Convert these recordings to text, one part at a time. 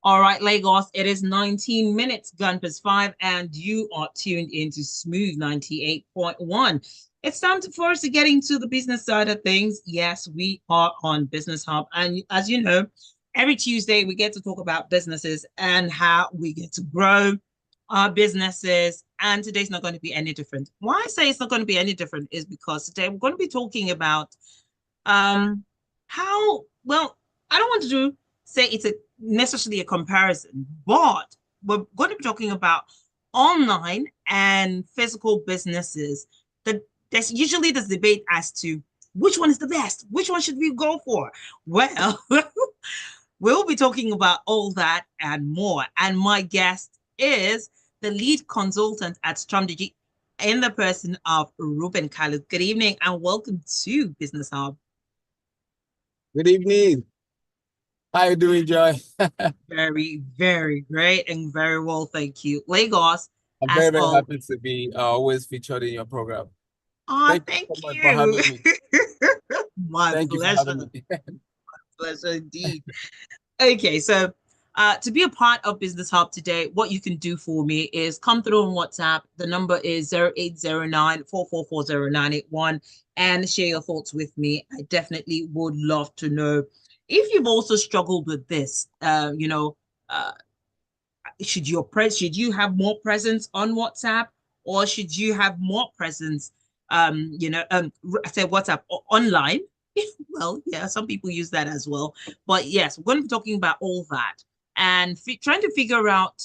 All right, Lagos, it is 19 minutes, gone past 5, and you are tuned into Smooth 98.1. It's time for us to get into the business side of things. Yes, we are on Business Hub. And as you know, every Tuesday we get to talk about businesses and how we get to grow our businesses. And today's not going to be any different. Why I say it's not going to be any different is because today we're going to be talking about how, well, I don't want to say it's a necessarily a comparison, but we're going to be talking about online and physical businesses. There's usually this debate as to which one is the best, which one should we go for? Well, we'll be talking about all that and more. And my guest is the lead consultant at STRUMDIGI in the person of Reuben Kalu. Good evening and welcome to Business Hub. Good evening. How are you doing, Joy? Very, very great and very well, thank you. Lagos, I'm as very all. happy to be always featured in your program. Oh, Thank you thank so much for you. having me. My Thank you for having pleasure. me. Pleasure indeed. Okay, so to be a part of Business Hub today, what you can do for me is come through on WhatsApp. The number is 0809 and share your thoughts with me. I definitely would love to know if you've also struggled with this. Uh, should you have more presence on WhatsApp, or should you have more presence I said WhatsApp online? Well, yeah, some people use that as well. But yes, we're going to be talking about all that and trying to figure out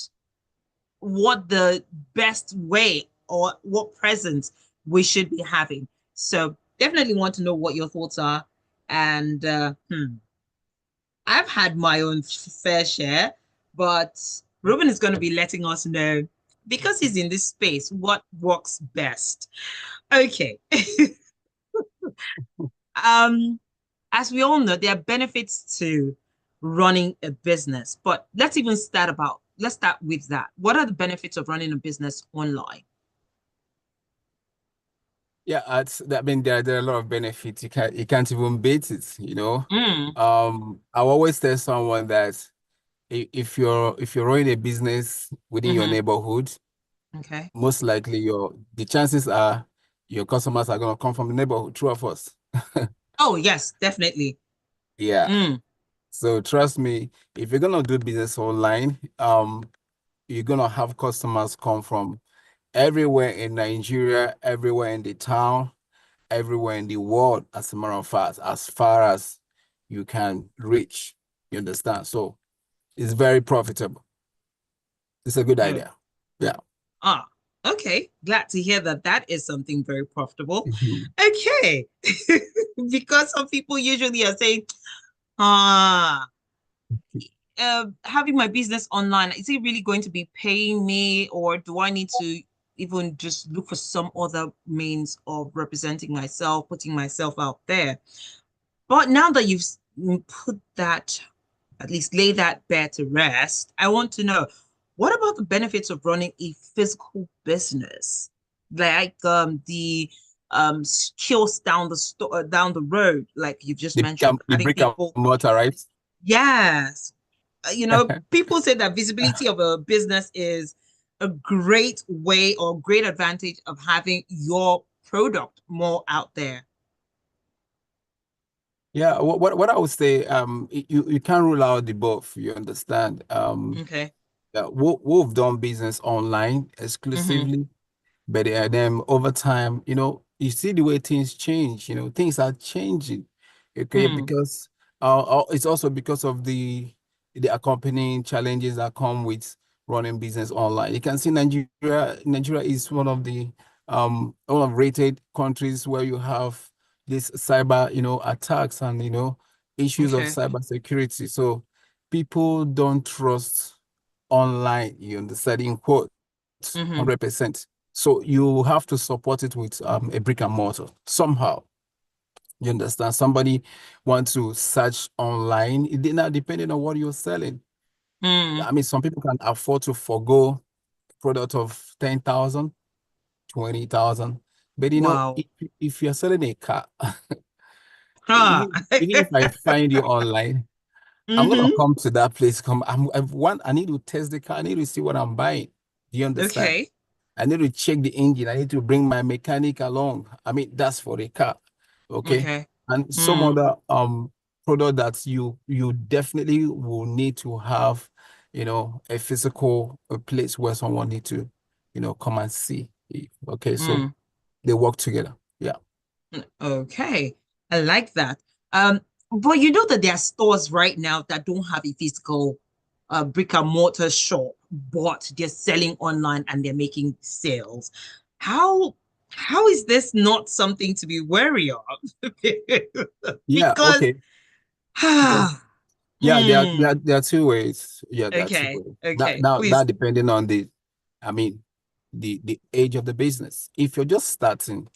what the best way or what presence we should be having. So definitely want to know what your thoughts are. And I've had my own fair share, but Ruben is going to be letting us know because he's in this space what works best. Okay. um, as we all know, there are benefits to running a business, but let's start with that. What are the benefits of running a business online? Yeah, I mean, there are a lot of benefits. You can't even beat it, you know. Mm, I always tell someone that if you're running a business within your hmm. neighborhood, Okay. most likely the chances are your customers are gonna come from the neighborhood, true of us. Oh, yes, definitely. Yeah. Mm, So trust me, if you're gonna do business online, you're gonna have customers come from everywhere in Nigeria, everywhere in the town, everywhere in the world, as a matter of fact, as far as you can reach. You understand? So it's very profitable. It's a good oh, idea. Yeah. ah, okay. Glad to hear that that is something very profitable. Mhm. Okay. Because some people usually are saying, ah, having my business online, is it really going to be paying me, or do I need to even just look for some other means of representing myself, putting myself out there? But now that you've put that, at least lay that bare to rest, I want to know, what about the benefits of running a physical business? Like the skills down the road, like you've just mentioned, The having brick and people. mortar, right? Yes. People say that visibility of a business is a great way or great advantage of having your product more out there. Yeah, what I would say, you can't rule out the both, you understand? Okay. Yeah, we've done business online Mm-hmm. exclusively, but then over time, you see the way things change, things are changing. Okay, Hmm. because it's also because of the accompanying challenges that come with running business online. You can see Nigeria is one of rated countries where you have this cyber, attacks and issues of Okay. cyber security. So people don't trust online, you understand, in quotes, Mm-hmm. 100%. So you have to support it with a brick and mortar somehow. You understand? Somebody wants to search online. It now depending on what you're selling. Mm. I mean, some people can afford to forego a product of 10,000, 20,000. But Wow. if you're selling a car, Ah. even if I find you online, I'm gonna Mm-hmm. come to that place. I need to test the car. I need to see what I'm buying. Do you understand? Okay. I need to check the engine. I need to bring my mechanic along. I mean, that's for the car. Okay. Okay. And some Mm. other product that you definitely will need to have, a physical place where someone need to, come and see. Okay, so Mm. they work together. Yeah. Okay. I like that. Um, but you know that there are stores right now that don't have a physical brick and mortar shop, but they're selling online and they're making sales. How how is this not something to be wary of? Yeah, Because okay. Because ah, yeah, hmm, there are two ways. Yeah, there are two okay, ways. That okay, now please. that depending on I mean, the age of the business. If you're just starting,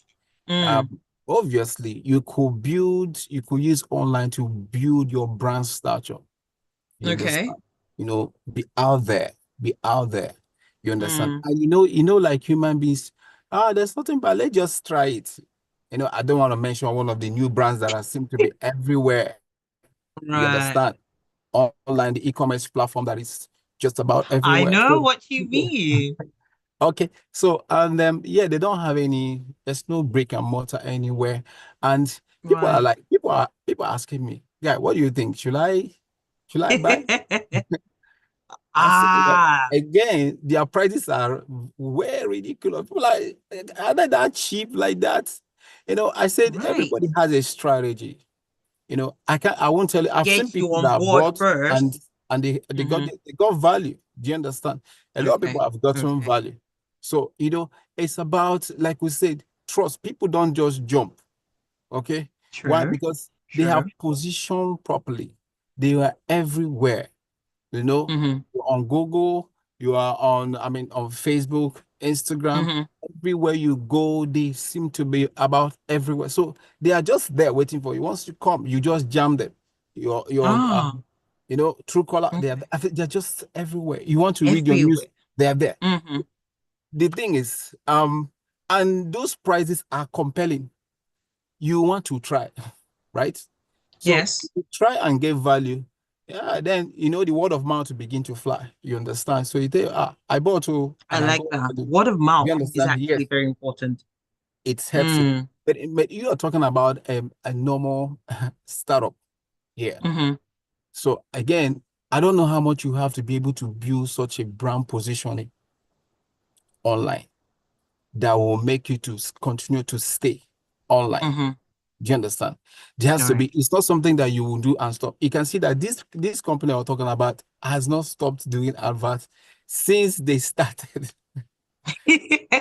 Mm, um, obviously you could use online to build your brand stature. You okay. understand? Be out there, be out there. You understand? Mm, And like human beings, there's nothing but let's just try it. I don't want to mention one of the new brands that are seem to be everywhere. You right. understand? Online, the e-commerce platform that is just about I everywhere. know So what you people, mean. okay. So and yeah, they don't have there's no brick and mortar anywhere. And Right. people are asking me, yeah, what do you think? Should I buy? I said, Ah, again, their prices are way ridiculous. People like, are they that cheap like that? I said right. everybody has a strategy. I won't tell you. I've seen Get you people on that board bought and first. and they got Hmm. they got value. Do you understand? A lot of people Okay. have gotten Okay. value. So, it's about, like we said, trust. People don't just jump. Okay. Why? True. Because they have True. positioned properly. They are everywhere. Hmm. You're on Google, you are on Facebook, Instagram, Hmm. everywhere you go, they seem to be about everywhere. So they are just there waiting for you. Once you come, you just jam them. Your Ah, True color, okay. they're just everywhere. You want to read your news, Everywhere. they are there. Hmm. The thing is, and those prices are compelling. You want to try, right? So Yes, you try and get value. Yeah, then the word of mouth will begin to fly. You understand? So you say, I bought two I and I like got that. value. Word of You mouth is understand? Yes, actually very important. it helps you. Mm. But you are talking about a normal startup here. Hmm. So again, I don't know how much you have to be able to build such a brand positioning online that will make you to continue to stay online. Hmm. Do you understand? There has All to be, right. it's not something that you will do and stop. You can see that this company I'm talking about has not stopped doing adverts since they started.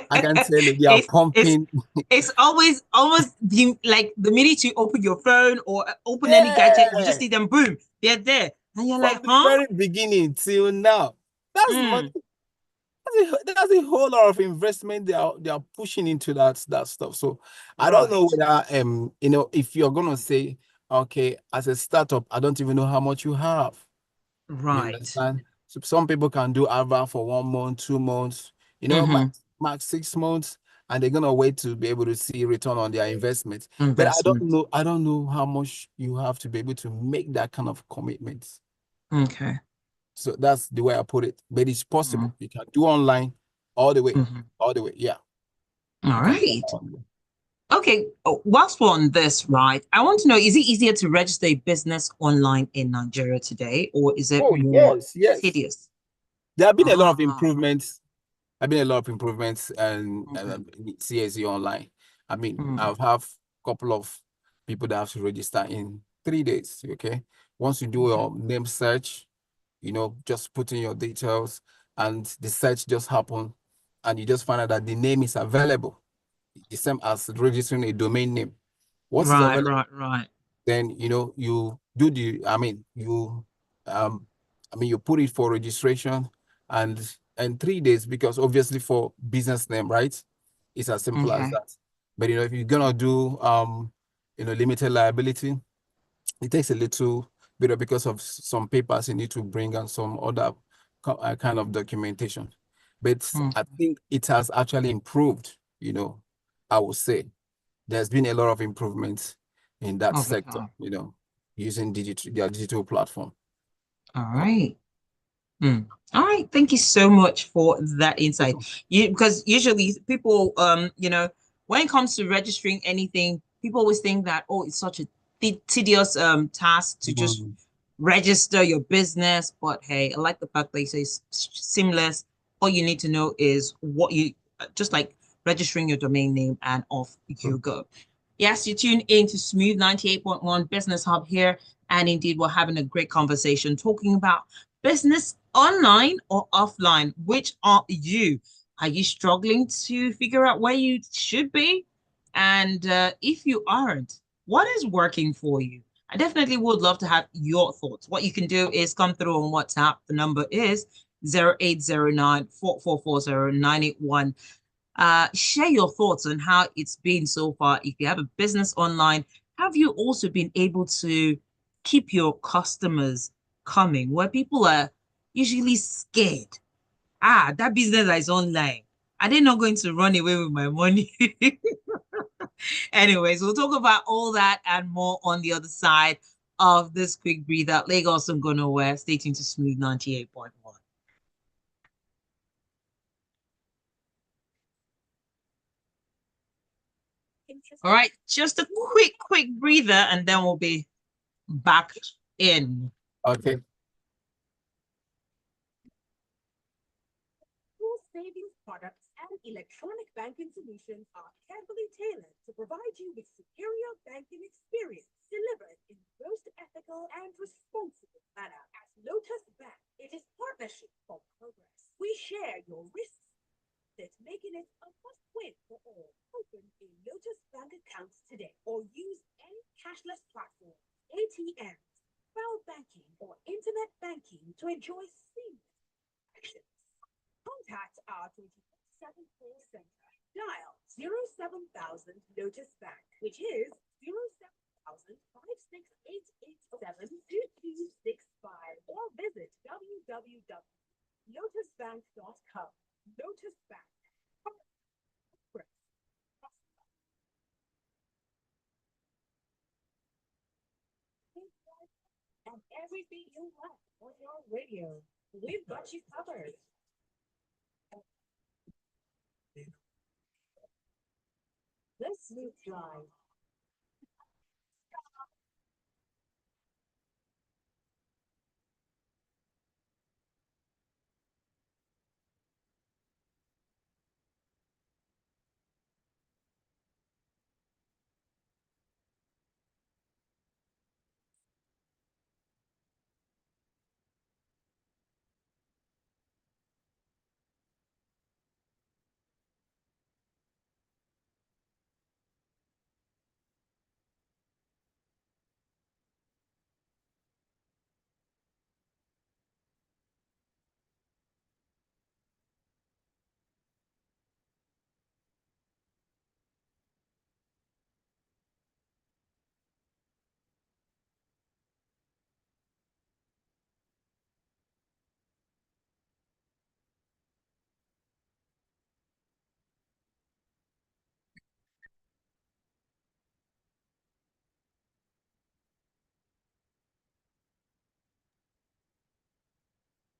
I can tell you, they are it's it's pumping. it's always like the minute you open your phone or open any gadget, you just Yeah, see them boom, they're there. And you're like, from the huh? very beginning till now. That's money. Mm. That's a whole lot of investment they are pushing into that stuff. So I don't know Right. whether if you're gonna say, okay, as a startup, I don't even know how much you have. You Right. understand? So some people can do advert for 1 month, 2 months, Hmm. max 6 months, and they're gonna wait to be able to see return on their investment. But Investment. I don't know how much you have to be able to make that kind of commitment. Okay. So that's the way I put it. But it's Mm-hmm. possible. You can do online all the way, Mm-hmm. all the way. Yeah, All you can do right. online. Okay. Whilst we're on this, right, I want to know, is it easier to register a business online in Nigeria today, or is it Oh more yes, yes. tedious? There have been a lot of Ah, improvements. I've been a lot of improvements and okay. CSE online. I mean, Mm, I've have a couple of people that have to register in 3 days. Okay. Once you do okay. your name search, just put in your details and the search just happen and you just find out that the name is available. The same as registering a domain name. Once it's Right, available, right, right. then you do the, I mean, you I mean, you put it for registration and 3 days, because obviously for business name, right? It's as simple as Okay. that. But if you're gonna do limited liability, it takes a little bit of, because of some papers you need to bring and some other kind of documentation. But I Mm. think it has actually improved, I would say. There's been a lot of improvements in that Over sector, time. using their digital platform. All right. Hmm. All right. Thank you so much for that insight. Because usually people, when it comes to registering anything, people always think that, oh, it's such a tedious task to just Mm. register your business. But hey, I like the fact that you say it's seamless. All you need to know is what you just like registering your domain name and off you go. Yes, you tune in to Smooth 98.1 Business Hub here. And indeed, we're having a great conversation talking about business online or offline. Which are you? Are you struggling to figure out where you should be? And if you aren't, what is working for you? I definitely would love to have your thoughts. What you can do is come through on WhatsApp. The number is 0809 share your thoughts on how it's been so far. If you have a business online, have you also been able to keep your customers coming where people are usually scared? Ah, that business that is online. Are they not going to run away with my money? Anyways, we'll talk about all that and more on the other side of this quick breather. Lagos and Gonna Wear, stay tuned to Smooth 98.1. All right, just a quick breather, and then we'll be back in. Okay. Full savings products and electronic banking solutions are carefully tailored to provide you with superior banking experience delivered in the most ethical and responsible manner. At Lotus Bank, it is partnership for progress. We share your risks, that's making it a must-win for all. Open a Lotus Bank account today or use any cashless platform, ATMs, cloud banking, or internet banking to enjoy seamless actions. Contact our 24/7 call center. Dial 07000 Lotus Bank, which is 0700056887265, or visit www.lotusbank.com. Lotus Bank. And everything you want on your radio, we've got you covered. Let's move drive.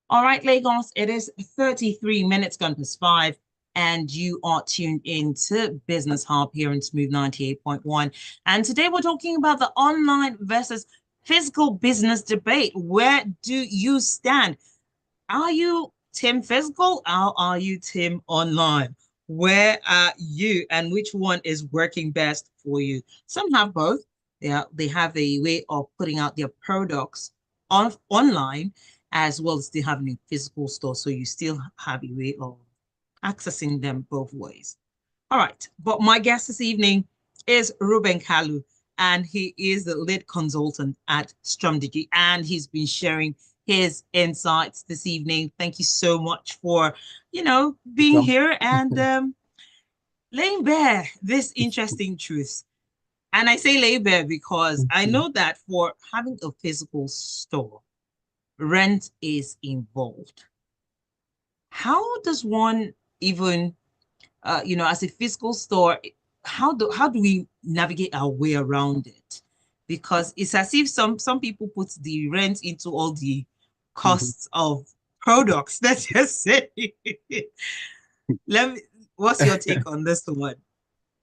All right, Lagos, it is 33 minutes gone past 5, and you are tuned in to Business Hub here in Smooth 98.1. And today we're talking about the online versus physical business debate. Where do you stand? Are you team physical or are you team online? Where are you and which one is working best for you? Some have both. They have a way of putting out their products online as well as still having a physical store. So you still have a way of accessing them both ways. All right. But my guest this evening is Reuben Kalu, and he is the lead consultant at STRUMDIGI, and he's been sharing his insights this evening. Thank you so much for, being here and laying bare this interesting truth. And I say lay bare because I know that for having a physical store, rent is involved. How does one even, as a physical store, how do we navigate our way around it? Because it's as if some people put the rent into all the costs of products. Let's just say. Let me. What's your take on this one?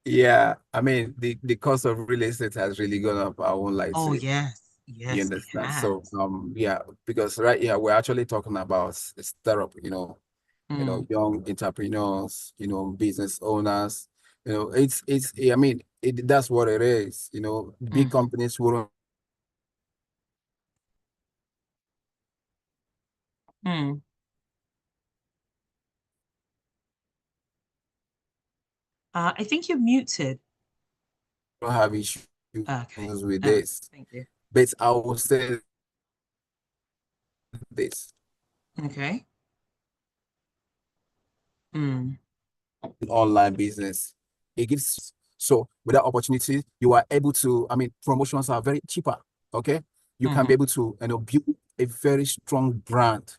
Yeah, I mean the cost of real estate has really gone up. I won't lie Oh to you. yes, You yes, it understand? So has. yeah, because right here we're actually talking about startup, Mm, young entrepreneurs, business owners. It's I mean that's what it is. Big mm. companies wouldn't. Mm. I think you're muted. Have issues Okay. with this. Thank you. But I will say this. Okay. Mm. Online business. It gives so with that opportunity, you are able to, I mean, promotions are very cheaper. Okay. You can be Mm-hmm. able to, build a very strong brand.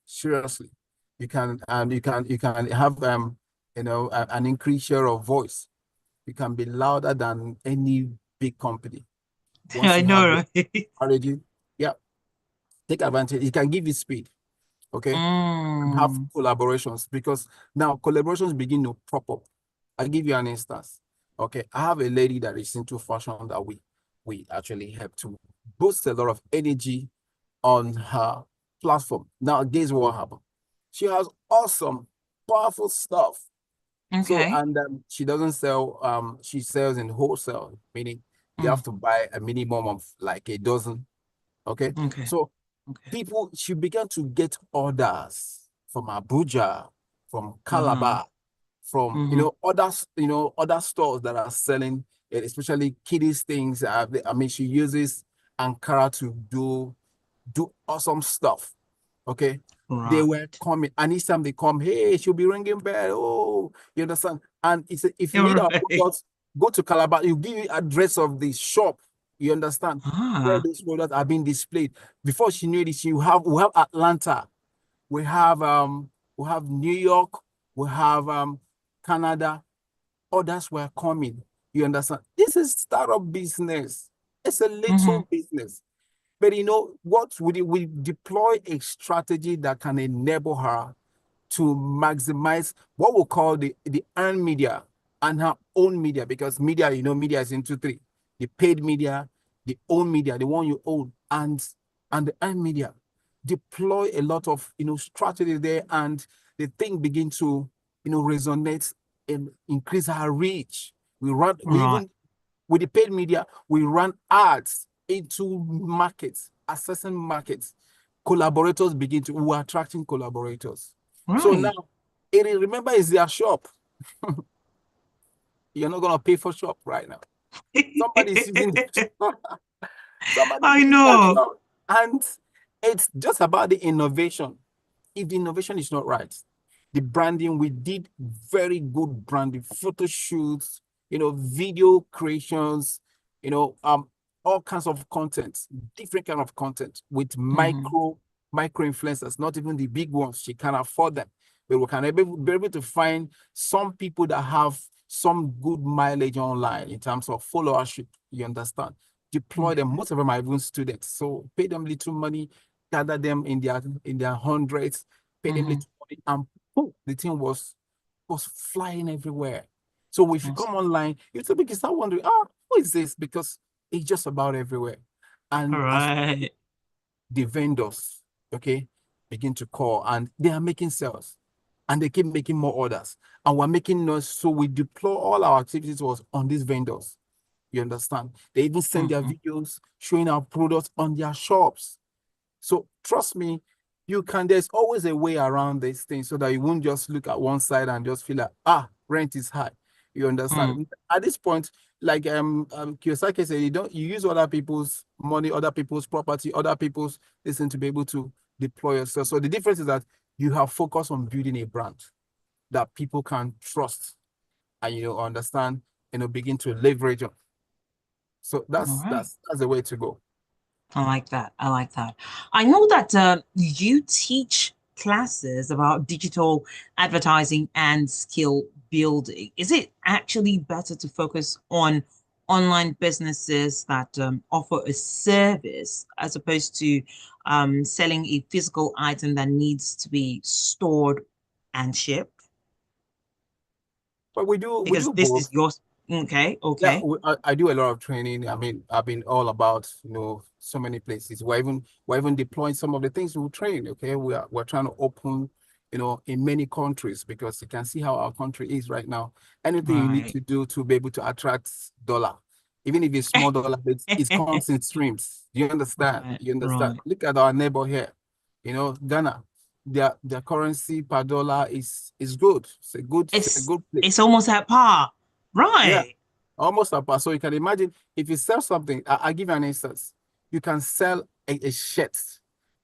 Seriously. You can have an increased share of voice. You can be louder than any big company. Once I you have the know, right? strategy, yeah, take advantage. It can give you speed. Okay. And have Mm. collaborations because now collaborations begin to pop up. I'll give you an instance. Okay, I have a lady that is into fashion that we actually help to boost a lot of energy on her platform. Now, guess what happened? She has awesome, powerful stuff. So, Okay. and she doesn't sell, she sells in wholesale, meaning you Mm. have to buy a minimum of like a dozen. Okay. Okay. So Okay. people, she began to get orders from Abuja, from Mm-hmm. Calabar, from Mm-hmm. other stores that are selling especially kiddies things. I mean, she uses Ankara to do awesome stuff. Okay. They were Right. coming, and each time they come, hey, she'll be ringing bell. Oh, you understand? And if you need You're our right. products, go to Calabar. You give you address of the shop. You understand where Ah. those products are being displayed. Before she knew it, we have Atlanta, we have New York, we have Canada. Others were coming. You understand? This is startup business. It's a Mm-hmm. little business. But what we deploy a strategy that can enable her to maximize what we call the earned media and her own media, because media, media is into three: the paid media, the own media, the one you own, and the earned media. Deploy a lot of strategy there, and the thing begin to resonate and increase her reach. We Right. even with the paid media, we run ads into markets, assessing markets. Collaborators we're attracting collaborators. So now, Right. remember, it's their shop. You're not going to pay for shop right now. Somebody's using somebody's I using their know. shop. And it's just about the innovation. If the innovation is not right, the branding, we did very good branding, photo shoots, video creations, all kinds of content, different kind of content with Mm-hmm. micro influencers, not even the big ones. She can afford them, but we can be able to find some people that have some good mileage online in terms of followership. You understand? Deploy them. Okay. Most of them are even students, so pay them little money, gather them in their hundreds, pay them Mm-hmm. little money, and boom, the thing was flying everywhere. So if you Awesome. come online, you start wondering, who is this? Because it's just about everywhere. All And as right. the vendors, okay, begin to call, and they are making sales, and they keep making more orders, and we're making noise. So we deploy all our activities was on these vendors. You understand? They even send their Mm-hmm. videos showing our products on their shops. So trust me, there's always a way around these things so that you won't just look at one side and just feel like, rent is high. You Mm. understand? At this point, like Kiyosaki said, you use other people's money, other people's property, other people's listen to be able to deploy yourself. So the difference is that you have focused on building a brand that people can trust and understand, begin to leverage on. So All right. that's the way to go. I like that. I like that. I know that you teach classes about digital advertising and skill building. Is it actually better to focus on online businesses that offer a service as opposed to selling a physical item that needs to be stored and shipped? But we do Because this is both. yours. Okay, Yeah, okay. I do a lot of training. I mean, I've been all about, so many places. We're even deploying some of the things we train. Okay, we're trying to open, in many countries, because you can see how our country is right now. Anything you need Right. to do to be able to attract dollar, even if it's small dollar, it comes in streams. You understand? Right, You understand? right. Look at our neighbor here, Ghana. Their currency per dollar is good. It's a It's good place. it's almost at par. Yeah. Right. Almost a pass. So you can imagine if you sell something, I'll give you an instance. You can sell a shirt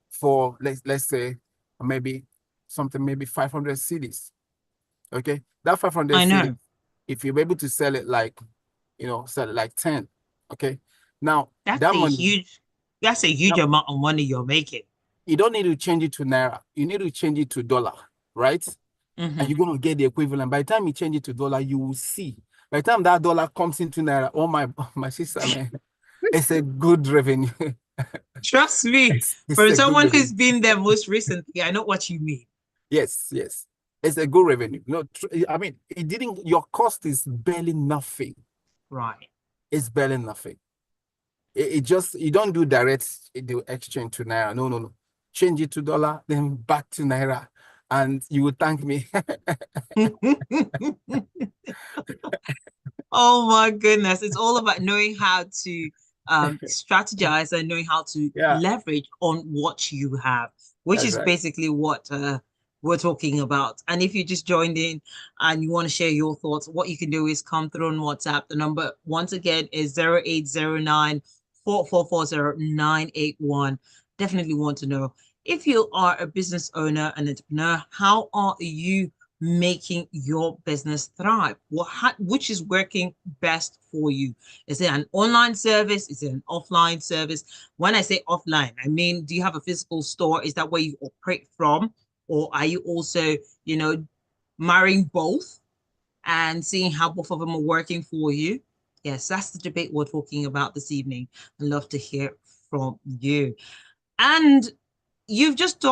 for let's say maybe something, maybe 500 CDs. Okay. That 500 I CDs, know. if you're able to sell it like, sell it like 10. Okay. Now That's that a money, huge that's a huge now amount of money you're making. you don't need to change it to Naira. You need to change it to dollar, right? And Hmm. you're going to get the equivalent. By the time you change it to dollar, you will see. By the time that dollar comes into Naira, oh my sister, man. It's a good revenue. Trust me, It's for a good someone revenue. who's been there most recently, I know what you mean. Yes, yes. It's a good revenue. I mean, your cost is barely nothing. Right. It's barely nothing. It just, you don't do direct the exchange to Naira. No, no, no. Change it to dollar, then back to Naira, and you will thank me. Oh my goodness. It's all about knowing how to strategize and knowing how to Yeah, leverage on what you have, which that's is right. basically what we're talking about. And if you just joined in and you want to share your thoughts, what you can do is come through on WhatsApp. The number, once again, is 0809 4440981. Definitely want to know if you are a business owner, an entrepreneur, how are you making your business thrive? Which is working best for you? Is it an online service? Is it an offline service? When I say offline, I mean, do you have a physical store? Is that where you operate from? Or are you also, marrying both and seeing how both of them are working for you? Yes, that's the debate we're talking about this evening. I'd love to hear from you. And you've just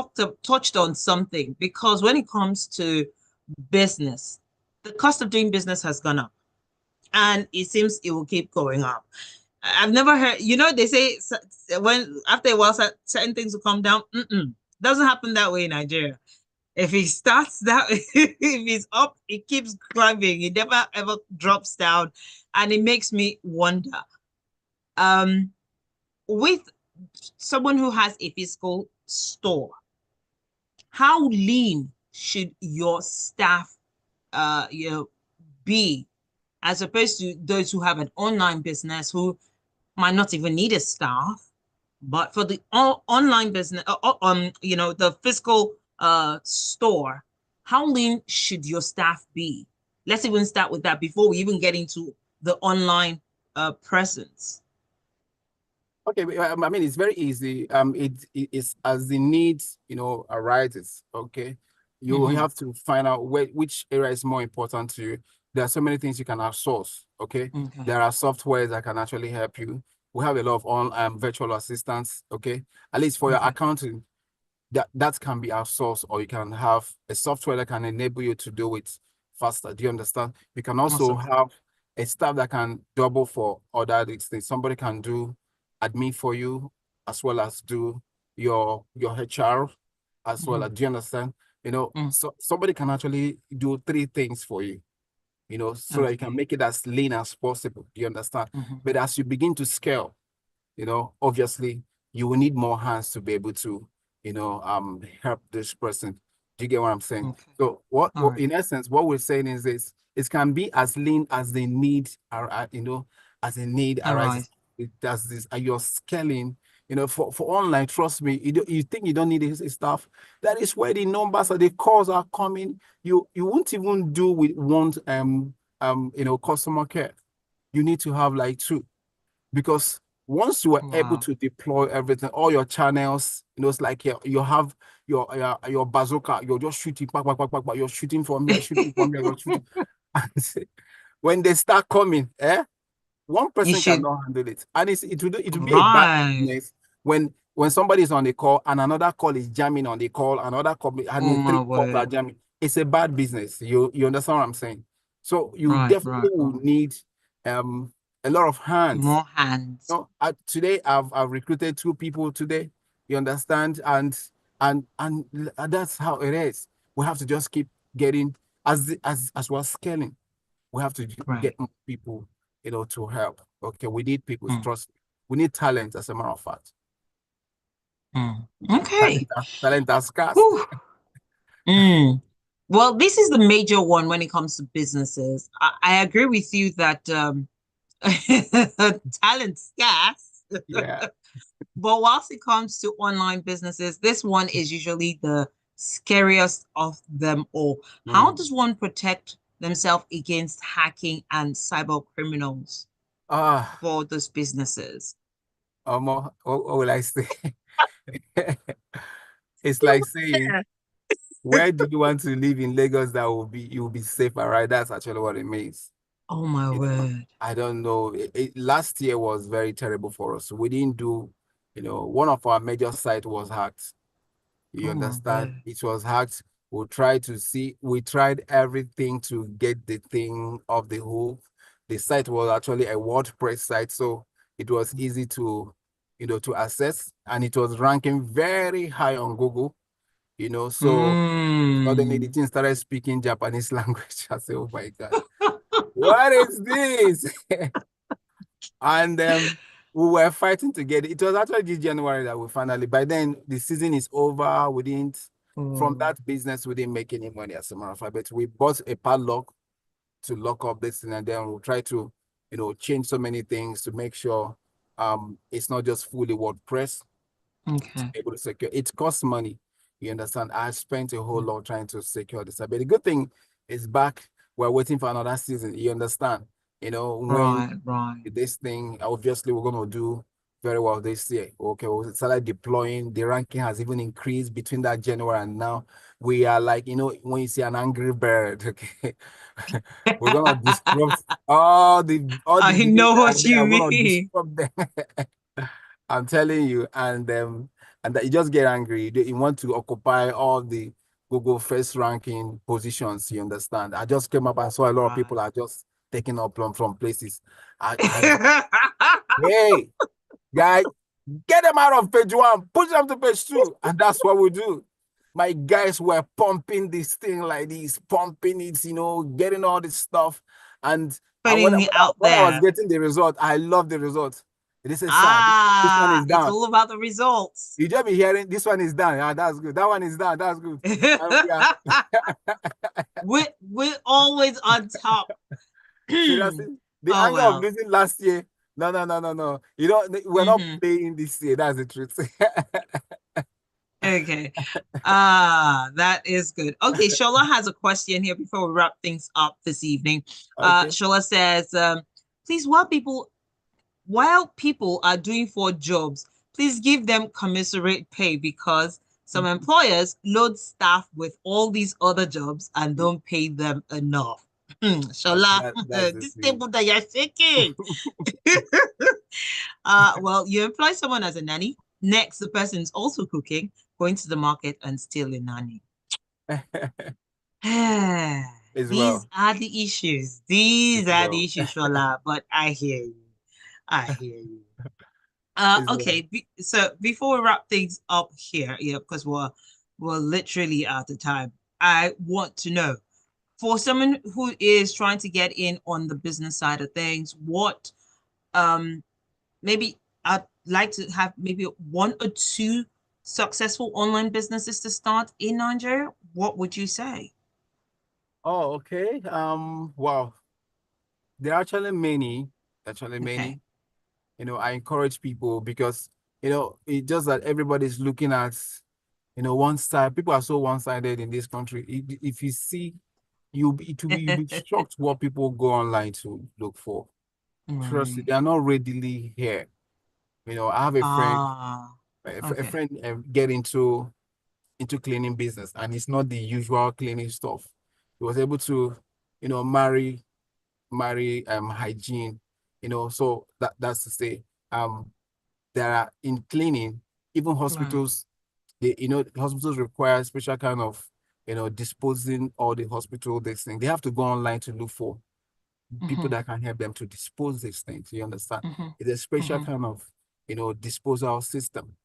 touched on something, because when it comes to business, the cost of doing business has gone up, and it seems it will keep going up. I've never heard, they say when after a while certain things will come down. Doesn't happen that way in Nigeria. If it starts that, if it's up, it keeps climbing. It never ever drops down, and it makes me wonder. Um, with someone who has a physical store, how lean should your staff be, as opposed to those who have an online business who might not even need a staff? But for the online business, the physical store, how lean should your staff be? Let's even start with that before we even get into the online presence. Okay, I mean, it's very easy. It's as the needs, arises. Okay, you Hmm. have to find out which area is more important to you. There are so many things you can outsource. Okay, Okay. there are softwares that can actually help you. We have a lot of virtual assistants. Okay, at least for your Okay. accounting, that can be outsourced, or you can have a software that can enable you to do it faster. Do you understand? You can also Awesome. have a staff that can double for other things. Somebody can do admin for you, as well as do your HR, as well Hmm. as, do you understand? Mm. So somebody can actually do three things for you, so that you can Okay. make it as lean as possible. Do you understand? Hmm. But as you begin to scale, obviously you will need more hands to be able to, help this person. Do you get what I'm saying? Okay. So what All right. in essence, what we're saying is this: It can be as lean as the need, as the need All arises. right. It does this, and you're scaling. For online, trust me, you think you don't need this stuff. That is where the numbers or the calls are coming. You won't even do with one customer care. You need to have like two, because once you are able Wow. to deploy everything, all your channels, it's like you have your bazooka. You're just shooting, back, back, back, back, back. You're shooting from here, shooting from here, you're shooting. When they start coming, one You person should. cannot handle it, and it will be a bad Right. business when somebody is on the call and another call is jamming on the call, another call, and Oh the my three calls are word. jamming. It's a bad business. You understand what I'm saying? So you Right, definitely right, will right. need a lot of hands. More hands. Today I've recruited 2 people today. You understand? And that's how it is. We have to just keep getting, as we're scaling. We have to Right. get more people, to help. Okay, we need people. Mm, Trust. We need talent, as a matter of fact. mm. Talent, Okay. talent are scarce. Whew. Mm. Well, this is the major one when it comes to businesses. I agree with you that talent scarce. Yeah. But whilst it comes to online businesses, this one is usually the scariest of them all. How Mm. does one protect themselves against hacking and cyber criminals Ah, for those businesses? what will I say? It's like saying, where do you want to live in Lagos that you'll be safer, right? That's actually what it means. Oh my word. I don't know. Last year was very terrible for us. We didn't do, one of our major sites was hacked. You Oh my understand? word. It was hacked. We tried everything to get the thing off the hook. The site was actually a WordPress site, so it was easy to access, and it was ranking very high on Google, so suddenly the Mm. thing started speaking Japanese language. I said, oh my God, what is this? And we were fighting to get it. It was actually this January that we finally, by then the season is over. From Oh, that business, we didn't make any money, as a matter of fact. But we bought a padlock to lock up this thing, and then we'll try to, change so many things to make sure it's not just fully WordPress, to okay. be able to secure. It costs money. You understand? I spent a whole lot trying to secure this. But the good thing is back. We're waiting for another season. You understand? When Right, right. this thing, obviously, we're going to do very well this year. Okay, we started deploying. The ranking has even increased between that January and now. We are like, when you see an angry bird, okay, we're going to disrupt all the I diseases know that are what there. you We're going to mean. disrupt them. I'm telling you, and that you just get angry. You want to occupy all the Google first ranking positions. You understand? I just came up and saw a lot of Right. people are just taking up from places. Hey, guy, get them out of page 1, push them to page 2, and that's what we do. My guys were pumping this thing like this, pumping it, getting all this stuff. And when, Putting when, it I, out when I was there. getting the result, I love the result. This is sad. This one Ah, is it's down. all about the results. You just be hearing this one is done. Yeah, that's good. That one is done. That's good. Yeah. We're always on top. Seriously, the Oh anger of well. losing last year. No, no, no, no, no. We're not Hmm. playing this year. That's the truth. Okay. Ah, that is good. Okay, Shola has a question here before we wrap things up this evening. Okay. Shola says, please, while people are doing 4 jobs, please give them commensurate pay because some employers load staff with all these other jobs and don't pay them enough. Shola, That's the this thing. table that you're shaking. Well, you employ someone as a nanny. Next, the person is also cooking, going to the market, and still a nanny. As These well. are the issues. These As are the well. issues, Shola. But I hear you. I hear you. As well. Okay. So before we wrap things up here, yeah, because we're literally out of time. I want to know for someone who is trying to get in on the business side of things, what um maybe I'd like to have maybe 1 or 2 successful online businesses to start in Nigeria. What would you say? Oh, okay. Wow. There are actually many. Okay. I encourage people because it's just that everybody's looking at one side. People are so one-sided in this country. If you see, you'll be shocked what people go online to look for. Trust me, Right. they are not readily here. I have a friend, Ah, a okay. friend get into cleaning business, and it's not the usual cleaning stuff. He was able to, marry hygiene, so that's to say, there are in cleaning, even Right. hospitals, hospitals require special kind of, disposing all the hospital this thing. They have to go online to look for people Mm-hmm. that can help them to dispose these things. You understand? Mm-hmm. It's a special Mm-hmm. kind of, disposal system.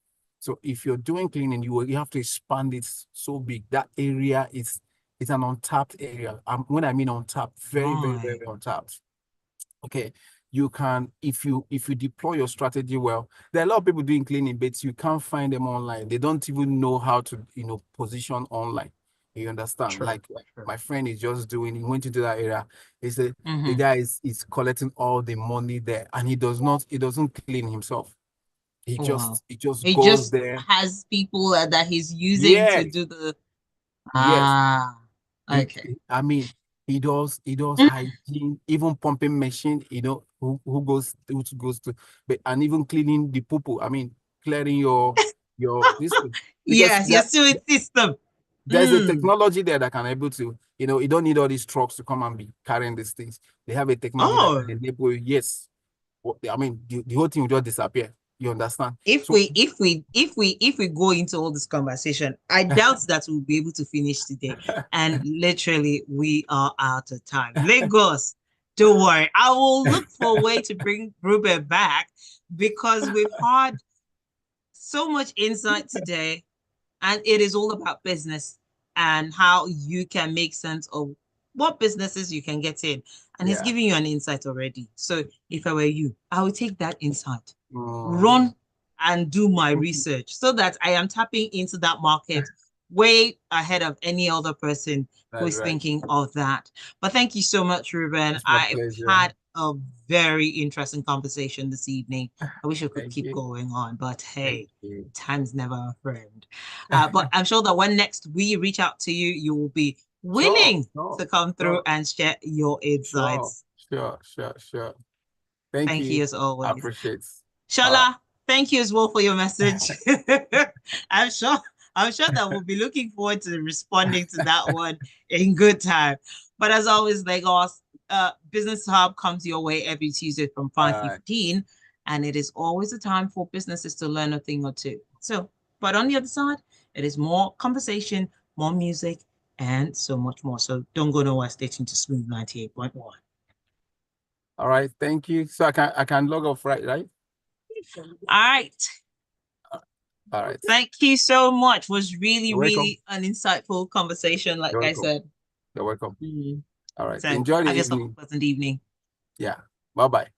So if you're doing cleaning, you have to expand it so big. That area is it's an untapped area. When I mean untapped, very, very, Right. very untapped. Okay. You can, if you deploy your strategy well, there are a lot of people doing cleaning, but you can't find them online. They don't even know how to, position online. You understand? True. Like True. my friend is just doing, he went into that area. He said the Mm-hmm. guy is collecting all the money there, and he doesn't clean himself. He Oh, wow. just he just It goes just there. has people that he's using to Yes, do the yes. ah. He, Okay. I mean, he does Mm. hygiene, even pumping machine, who goes to, but and even cleaning the poo. I mean, clearing your this thing. Because Yes, your sewage system. there's a Mm. technology there that can able to, you don't need all these trucks to come and be carrying these things. They have a technology that can Oh, enable you, yes. I mean, the whole thing will just disappear. You understand? if So we if we if we if we go into all this conversation, I doubt that we'll be able to finish today. And literally, we are out of time. Lagos, don't worry. I will look for a way to bring Reuben back because we've had so much insight today, and it is all about business and how you can make sense of what businesses you can get in. And he's yeah. giving you an insight already. So if I were you, I would take that insight, Mm. run and do my research so that I am tapping into that market way ahead of any other person who That's is right. thinking of that. But thank you so much, Ruben. It's my I've pleasure. had a very interesting conversation this evening. I wish I could Thank keep you. going on, but Thank hey, you. time's never a friend. But I'm sure that when next we reach out to you, you will be Sure, willing sure, to come through sure, and share your sure, insights. sure, sure, sure. Thank Thank you you. as I always. appreciate it. All right. Shola, thank you as well for your message. I'm sure I'm sure that we'll be looking forward to responding to that one in good time. But as always, Lagos, Business Hub comes your way every Tuesday from All right. 5:15, and it is always a time for businesses to learn a thing or two. So, but on the other side, it is more conversation, more music, and so much more. So don't go nowhere. Stay tuned to Smooth 98.1. All right. Thank you. So I can log off, right? All right. All right. Thank you so much. It was really, You're welcome. really an insightful conversation, like You're I welcome. said. You're welcome. Mm. All right. So Enjoy the have yourself a evening. pleasant evening. Yeah. Bye-bye.